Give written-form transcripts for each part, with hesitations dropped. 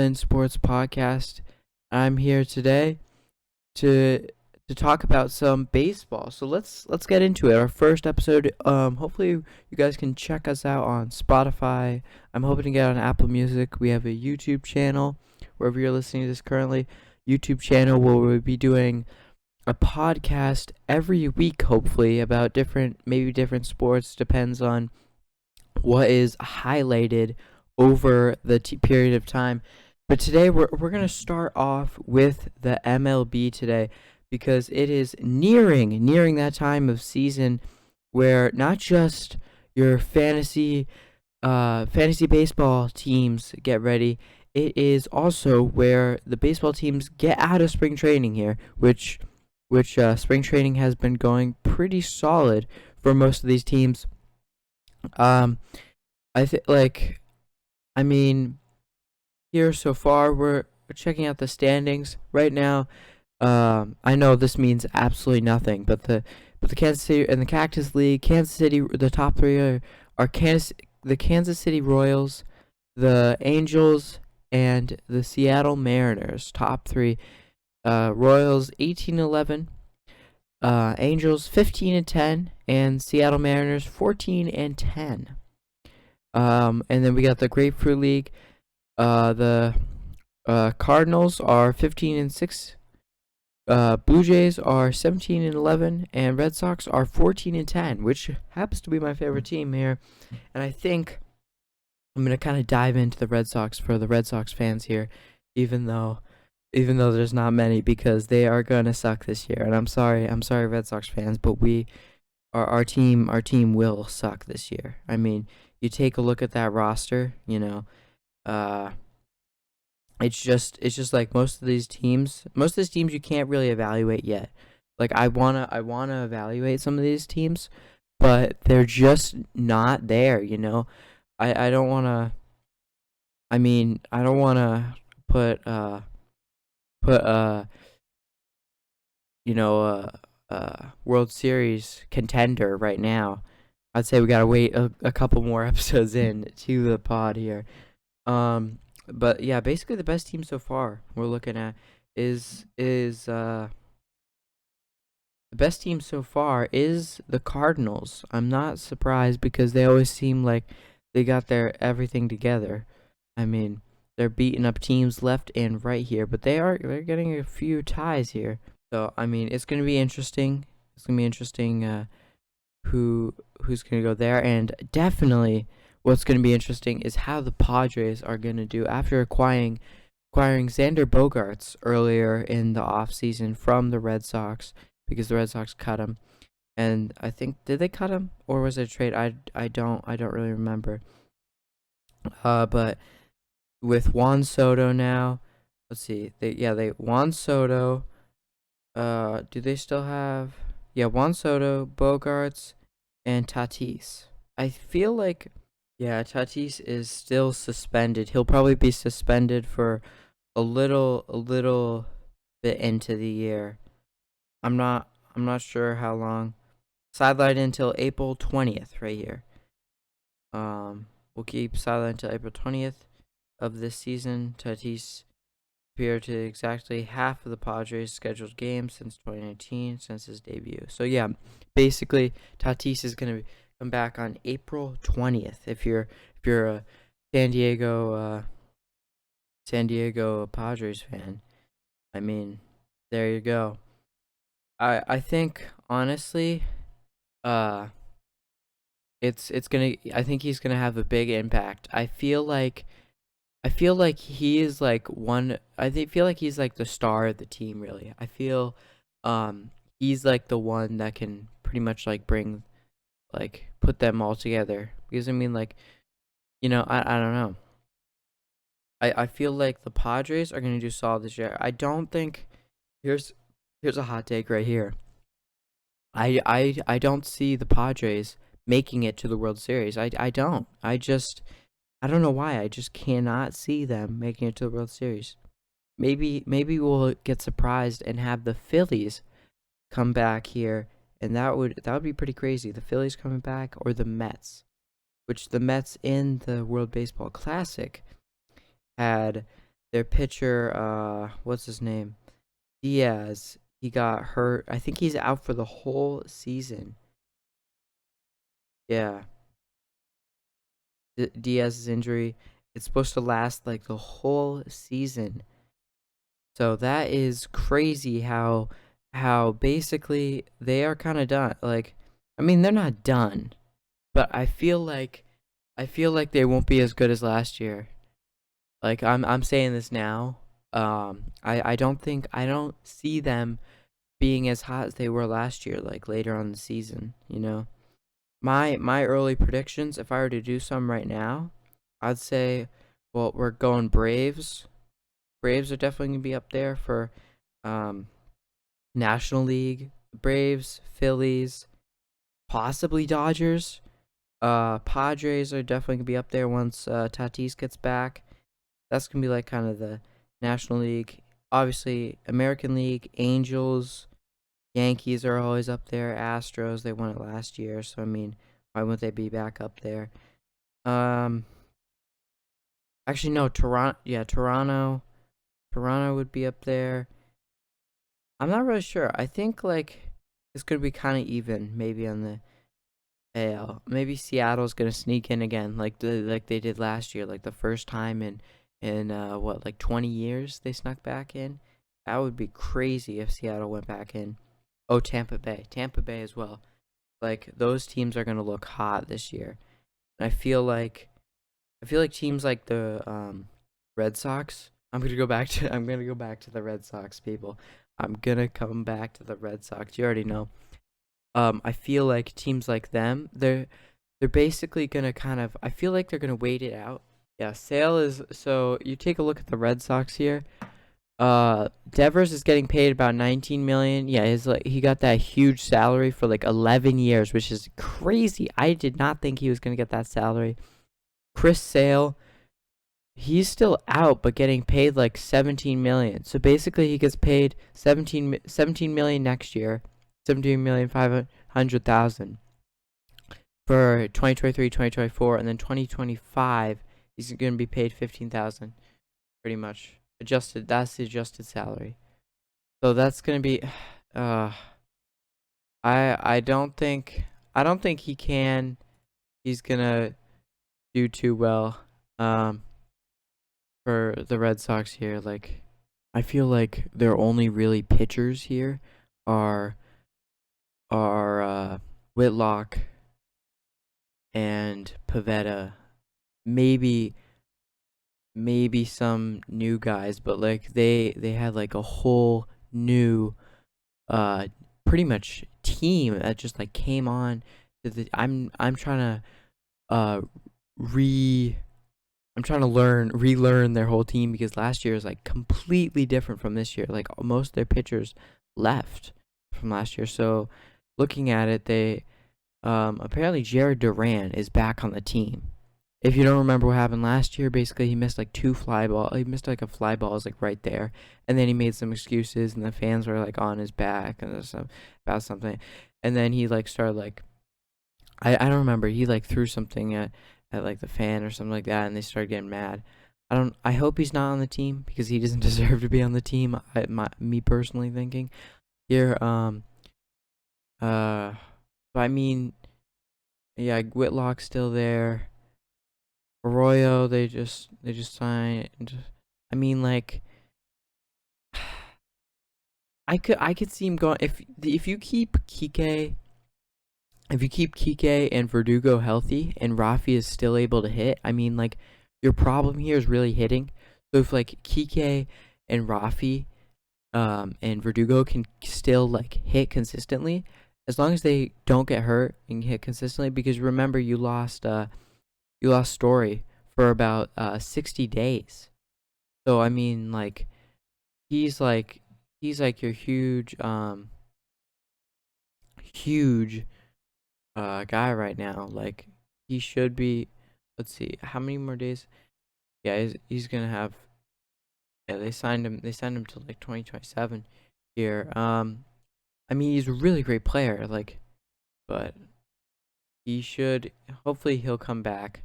Women's Sports Podcast. I'm here today to talk about some baseball. So let's get into it. Our first episode. Hopefully you guys can check us out on Spotify. I'm hoping to get on Apple Music. We have a YouTube channel wherever you're listening to this currently. YouTube channel where we'll be doing a podcast every week, hopefully, about maybe different sports. Depends on what is highlighted over the period of time. But today we're going to start off with the MLB today because it is nearing that time of season where not just your fantasy baseball teams get ready, it is also where the baseball teams get out of spring training here, which spring training has been going pretty solid for most of these teams. I think I mean here so far we're checking out the standings right now. I know this means absolutely nothing, but the Kansas City and the Cactus League, Kansas City, the top three are the Kansas City Royals, the Angels, and the Seattle Mariners. Top three. Royals 18-11, Angels 15-10, and Seattle Mariners 14-10. And then we got the Grapefruit League. The Cardinals are 15-6. Blue Jays are 17-11, and Red Sox are 14-10, which happens to be my favorite team here. And I think I'm gonna kind of dive into the Red Sox for the Red Sox fans here, even though there's not many, because they are gonna suck this year. And I'm sorry, Red Sox fans, but our team will suck this year. I mean, you take a look at that roster, it's just like most of these teams you can't really evaluate yet. Like I wanna evaluate some of these teams, but they're just not there. I don't wanna. I don't wanna put World Series contender right now. I'd say we gotta wait a couple more episodes in to the pod here. But yeah, basically the best team so far we're looking at is the best team so far is the Cardinals. I'm not surprised because they always seem like they got their everything together. I mean, they're beating up teams left and right here, but they're getting a few ties here. So I mean, it's gonna be interesting. It's gonna be interesting who's gonna go there, and definitely what's gonna be interesting is how the Padres are gonna do after acquiring Xander Bogaerts earlier in the offseason from the Red Sox, because the Red Sox cut him. And I think, did they cut him or was it a trade? I don't really remember. But with Juan Soto now, let's see. They Juan Soto. Do they still have? Yeah, Juan Soto, Bogaerts, and Tatis. I feel like, yeah, Tatis is still suspended. He'll probably be suspended for a little bit into the year. I'm not sure how long. Sidelined until April 20th right here. We'll keep sidelined until April 20th of this season. Tatis appeared to exactly half of the Padres' scheduled games since 2019, since his debut. So yeah, basically Tatis is gonna come back on April 20th. If you're a San Diego Padres fan, I mean, there you go. I think honestly, it's gonna. I think he's gonna have a big impact. I feel like he is like one. Feel like he's like the star of the team. Really, I feel he's like the one that can pretty much like put them all together. Because I mean, like, I don't know. I feel like the Padres are gonna do solid this year. I don't think here's a hot take right here. I don't see the Padres making it to the World Series. I don't. I don't know why. I just cannot see them making it to the World Series. Maybe we'll get surprised and have the Phillies come back here, and that would be pretty crazy. The Phillies coming back, or the Mets, which the Mets in the World Baseball Classic had their pitcher, what's his name? Diaz. He got hurt. I think he's out for the whole season. Yeah, Diaz's injury. It's supposed to last like the whole season. So that is crazy how basically they are kind of done. Like, I mean, they're not done, but I feel like they won't be as good as last year. Like I'm saying this now. I don't see them being as hot as they were last year, like later on in the season, you know. My early predictions, if I were to do some right now, I'd say, well, we're going Braves. Braves are definitely gonna be up there for um National League. Braves, Phillies, possibly Dodgers. Padres are definitely gonna be up there once Tatis gets back. That's gonna be like kind of the National League. Obviously, American League, Angels, Yankees are always up there. Astros, they won it last year, so I mean, why wouldn't they be back up there? Um, actually, no, Toronto. Yeah, Toronto. Toronto would be up there. I'm not really sure. I think like it's gonna be kind of even, maybe on the AL. Maybe Seattle's gonna sneak in again, like they did last year, like the first time in what, like 20 years they snuck back in. That would be crazy if Seattle went back in. Oh, Tampa Bay as well. Like those teams are gonna look hot this year. And I feel like teams like the Red Sox. I'm gonna go back to the Red Sox, people. I'm gonna come back to the Red Sox. You already know. I feel like teams like them, they're basically gonna kind of. I feel like they're gonna wait it out. Yeah, Sale is so. You take a look at the Red Sox here. Devers is getting paid about 19 million. Yeah, he got that huge salary for like 11 years, which is crazy. I did not think he was gonna get that salary. Chris Sale, he's still out but getting paid like 17 million. So basically he gets paid 17 million next year. 17,500,000 for 2023, 2024, and then 2025 he's going to be paid 15,000 pretty much. Adjusted, that's the adjusted salary. So that's going to be uh I don't think he's going to do too well um for the Red Sox here. Like, I feel like their only really pitchers here are Whitlock and Pavetta. Maybe some new guys, but like they had like a whole new uh pretty much team that just like came on to the. I'm trying to uh re I'm trying to relearn their whole team because last year is like completely different from this year. Like most of their pitchers left from last year. So looking at it, they apparently Jared Duran is back on the team. If you don't remember what happened last year, basically he missed like two fly ball. He missed like a fly ball, is like right there, and then he made some excuses, and the fans were like on his back and about something, and then he like started like I don't remember. He like threw something at like the fan or something like that, and they started getting mad. I hope he's not on the team because he doesn't deserve to be on the team. Me personally thinking here. Uh, but I mean, yeah, Whitlock's still there. Arroyo, they just signed. I mean, like, I could see him going if you keep Kike. If you keep Kike and Verdugo healthy and Rafi is still able to hit, I mean, like, your problem here is really hitting. So if like Kike and Rafi, and Verdugo can still like hit consistently, as long as they don't get hurt and hit consistently, because remember you lost Story for about 60 days. So I mean, like, he's like he's like your huge guy right now. Like, he should be. Let's see, how many more days? Yeah, he's gonna have. Yeah, they signed him. They signed him to like 2027 here. I mean, he's a really great player. Like, but he should. Hopefully, he'll come back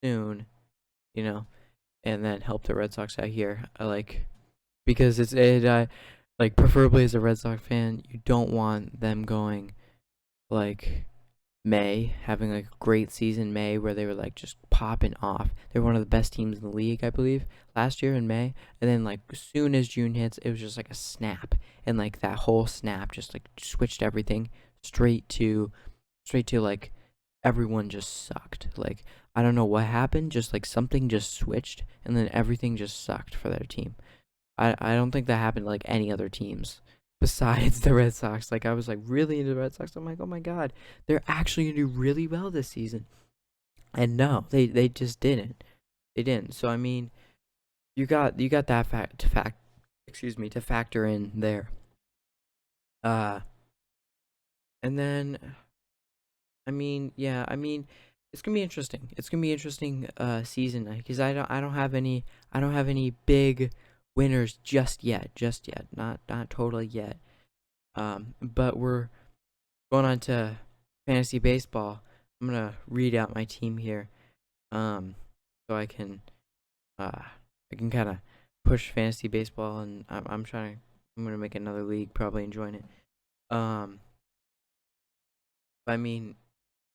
soon. You know. and then help the Red Sox out here. I like because like preferably as a Red Sox fan, you don't want them going like May, having like a great season May where they were like just popping off. They were one of the best teams in the league, I believe, last year in May. And then like as soon as June hits, it was just like a snap. And like that whole snap just like switched everything straight to like everyone just sucked. Like I don't know what happened, just like something just switched and then everything just sucked for their team. I don't think that happened to like any other teams besides the Red Sox. Like I was like really into the Red Sox. I'm like, oh my god, they're actually gonna do really well this season. And no, they just didn't. They didn't. So I mean, you got that to factor in there. Uh, and then I mean, yeah, I mean, it's gonna be interesting. It's gonna be interesting season because I don't have any big winners just yet. Not totally yet. But we're going on to fantasy baseball. I'm gonna read out my team here. So I can kind of push fantasy baseball, and I'm gonna make another league, probably, and join it. Um, I mean,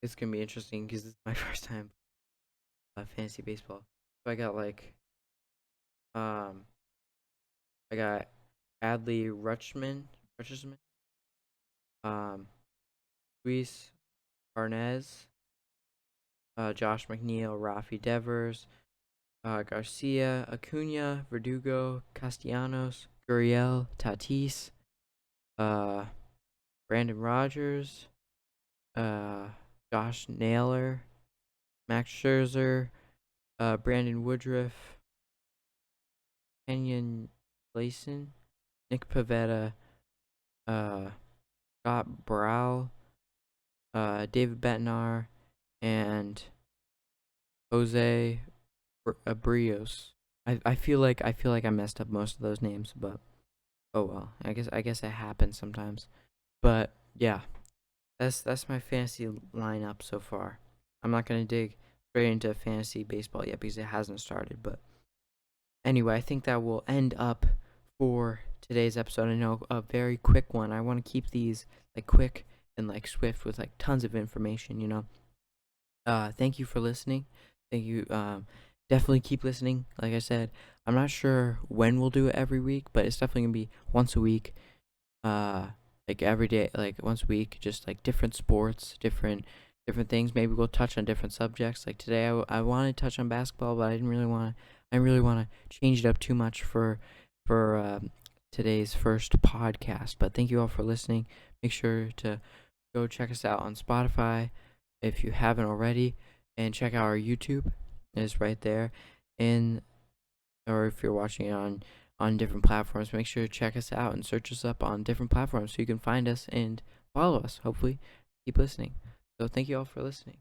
it's gonna be interesting because this is my first time fantasy baseball. So um, I got Adley Rutschman, um, Luis Arnez, Josh McNeil, Rafi Devers, Garcia, Acuna, Verdugo, Castellanos, Gurriel, Tatis, uh, Brandon Rogers, uh, Josh Naylor, Max Scherzer, Brandon Woodruff, Kenyon Gleason, Nick Pavetta, uh, Scott Brow, David Bednar, and Jose Abrios. I feel like I messed up most of those names, but oh well. I guess it happens sometimes. But yeah, that's my fantasy lineup so far. I'm not gonna dig straight into fantasy baseball yet because it hasn't started. But anyway, I think that will end up for today's episode. I know a very quick one. I want to keep these like quick and like swift with like tons of information. Thank you for listening. Thank you. Definitely keep listening. Like I said, I'm not sure when we'll do it every week, but it's definitely gonna be once a week. Uh, like every day, like once a week, just like different sports, different things. Maybe we'll touch on different subjects. Like today, I wanted to touch on basketball, but I didn't really want to. I really want to change it up too much for today's first podcast. But thank you all for listening. Make sure to go check us out on Spotify if you haven't already, and check out our YouTube. It's right there, and or if you're watching it on different platforms, make sure to check us out and search us up on different platforms so you can find us and follow us. Hopefully, keep listening. So thank you all for listening.